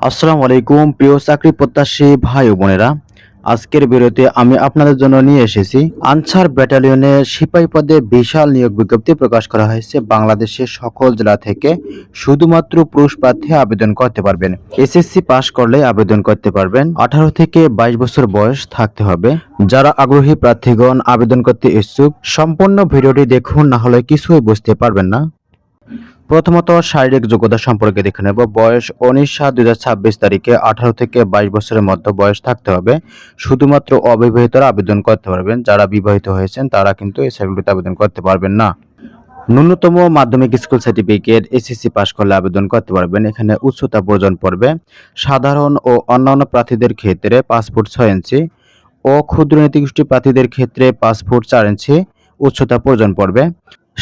আসসালামু আলাইকুম প্রিয় চাকরি প্রত্যাশী ভাই ও বোনেরা। আজকের ভিডিওতে আমি আপনাদের জন্য নিয়ে এসেছি আনসার ব্যাটালিয়নে সিপাহী পদে বিশাল নিয়োগ বিজ্ঞপ্তি প্রকাশ করা হয়েছে। বাংলাদেশের সকল জেলা থেকে শুধুমাত্র পুরুষ প্রার্থী আবেদন করতে পারবেন। এসএসসি পাশ করলে আবেদন করতে পারবেন। 18 থেকে 22 বছর বয়স থাকতে হবে। যারা আগ্রহী প্রার্থীগণ আবেদন করতে ইচ্ছুক সম্পূর্ণ ভিডিওটি দেখুন, না হলে কিছুই বুঝতে পারবেন না। প্রথমত শারীরিক যোগ্যতা সম্পর্কে দেখে নেব। বয়স 19/7/2026 তারিখে 18 থেকে 22 বছরের মধ্যে বয়স থাকতে হবে। শুধুমাত্র অবিবাহিতরা আবেদন করতে পারবেন। যারা বিবাহিত হয়েছেন তারা কিন্তু এই সাইটগুলোতে আবেদন করতে পারবেন না। ন্যূনতম মাধ্যমিক স্কুল সার্টিফিকেট এসএসসি পাস করলে আবেদন করতে পারবেন। এখানে উচ্চতা প্রয়োজন পড়বে। সাধারণ ও অন্যান্য প্রার্থীদের ক্ষেত্রে 5 ফুট 6 ইঞ্চি ও ক্ষুদ্র নীতিগোষ্ঠী প্রার্থীদের ক্ষেত্রে 5 ফুট 4 ইঞ্চি উচ্চতা প্রয়োজন পড়বে।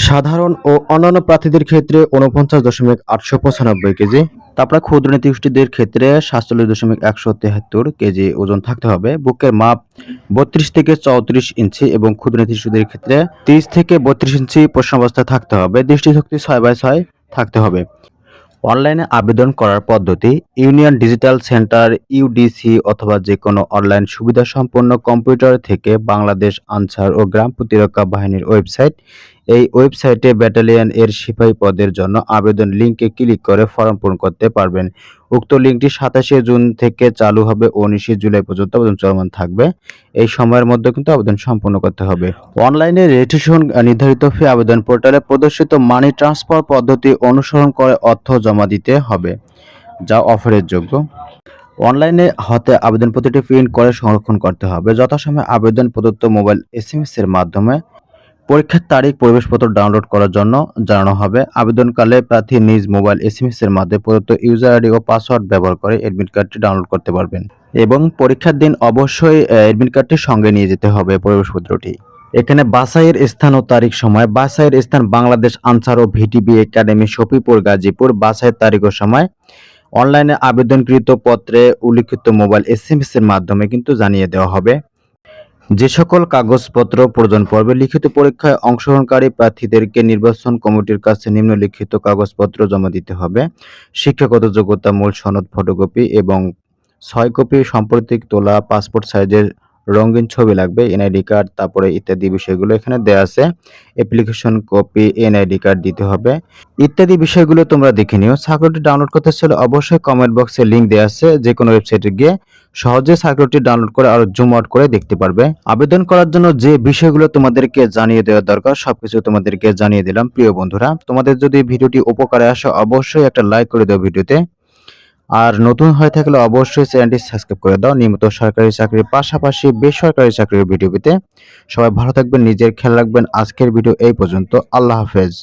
সাধারণ ও অন্যান্য প্রার্থীদের ক্ষেত্রে 49.895 কেজি। তারপরে ক্ষুদ্র নীতিগোষ্ঠীদের ক্ষেত্রে 47.173 কেজি ওজন থাকতে হবে। বুকের মাপ 32 থেকে 34 ইঞ্চি এবং ক্ষুদ্র নীতিগোষ্ঠীদের ক্ষেত্রে 30 থেকে 32 ইঞ্চি প্রশ্নাবস্থায় থাকতে হবে। দৃষ্টিশক্তি 6/6 থাকতে হবে। অনলাইনে আবেদন করার পদ্ধতি: ইউনিয়ন ডিজিটাল সেন্টার ইউডিসি অথবা যে কোনো অনলাইন সুবিধাসম্পন্ন কম্পিউটার থেকে বাংলাদেশ আনসার ও গ্রাম প্রতিরক্ষা বাহিনীর ওয়েবসাইট। এই ওয়েবসাইটে ব্যাটালিয়ন এর সিপাহী পদের জন্য আবেদন লিঙ্কে ক্লিক করে ফর্ম পূরণ করতে পারবেন। উক্ত লিঙ্কটি 27শে জুন থেকে চালু হবে ও 19শে জুলাই পর্যন্ত আবেদন চলমান থাকবে। এই সময়ের মধ্যে কিন্তু আবেদন সম্পূর্ণ করতে হবে। অনলাইনে রেজিস্ট্রেশন নির্ধারিত ফি আবেদন পোর্টালে প্রদর্শিত মানি ট্রান্সফার পদ্ধতি অনুসরণ করে অর্থ জমা দিতে হবে, যা অফারের যোগ্য। অনলাইনে হতে আবেদন প্রতিটি প্রিন্ট করে সংরক্ষণ করতে হবে। যথাসময়ে আবেদন প্রদত্ত মোবাইল এসএমএস এর মাধ্যমে পরীক্ষার তারিখ প্রবেশপত্র ডাউনলোড করার জন্য জানানো হবে। আবেদনকালে প্রার্থী নিজ মোবাইল এসএমএস এর মাধ্যমে প্রদত্ত ইউজার আইডি ও পাসওয়ার্ড ব্যবহার করে অ্যাডমিট কার্ডটি ডাউনলোড করতে পারবেন এবং পরীক্ষার দিন অবশ্যই অ্যাডমিট কার্ডটি সঙ্গে নিয়ে যেতে হবে প্রবেশপত্রটি। এখানে বাছাইয়ের স্থান ও তারিখ সময়: বাছাইয়ের স্থান বাংলাদেশ আনসার ও ভিটিবি একাডেমি সফিপুর গাজীপুর। বাছাইয়ের তারিখ ও সময় অনলাইনে আবেদনকৃত পত্রে উল্লিখিত মোবাইল এসএমএস এর মাধ্যমে কিন্তু জানিয়ে দেওয়া হবে। যে সকল কাগজপত্র প্রয়োজন পড়বে: লিখিত পরীক্ষায় অংশগ্রহণকারী প্রার্থীদেরকে নির্বাচন কমিটির কাছে নিম্নলিখিত কাগজপত্র জমা দিতে হবে: শিক্ষাগত যোগ্যতা মূল সনদ ফটোকপি এবং 6 কপি সাম্প্রতিক তোলা পাসপোর্ট সাইজের রঙিন ছবি লাগবে, এনআইডি কার্ড, তারপরে ইত্যাদি বিষয়গুলো এখানে দেয়া আছে। অ্যাপ্লিকেশন কপি, এনআইডি কার্ড দিতে হবে ইত্যাদি বিষয়গুলো তোমরা দেখে নিও। সার্কুলারটি ডাউনলোড করতে চাইলে অবশ্যই কমেন্ট বক্সে লিংক দেওয়া আছে। যে কোনো ওয়েবসাইটে গিয়ে সহজে সার্কুলারটি ডাউনলোড করে আর জুম আউট করে দেখতে পারবে। আবেদন করার জন্য যে বিষয়গুলো তোমাদেরকে জানিয়ে দেওয়া দরকার সবকিছু তোমাদেরকে জানিয়ে দিলাম। প্রিয় বন্ধুরা, তোমাদের যদি ভিডিওটি উপকারে আসে অবশ্যই একটা লাইক করে দাও ভিডিওতে। আর নতুন হয়ে থাকলে অবশ্যই চ্যানেলটি সাবস্ক্রাইব করে দাও নিয়মিত সরকারি চাকরির পাশাপাশি বেসরকারি চাকরির ভিডিও পেতে। সবাই ভালো থাকবেন, নিজের খেয়াল রাখবেন। আজকের ভিডিও এই পর্যন্ত। আল্লাহ হাফেজ।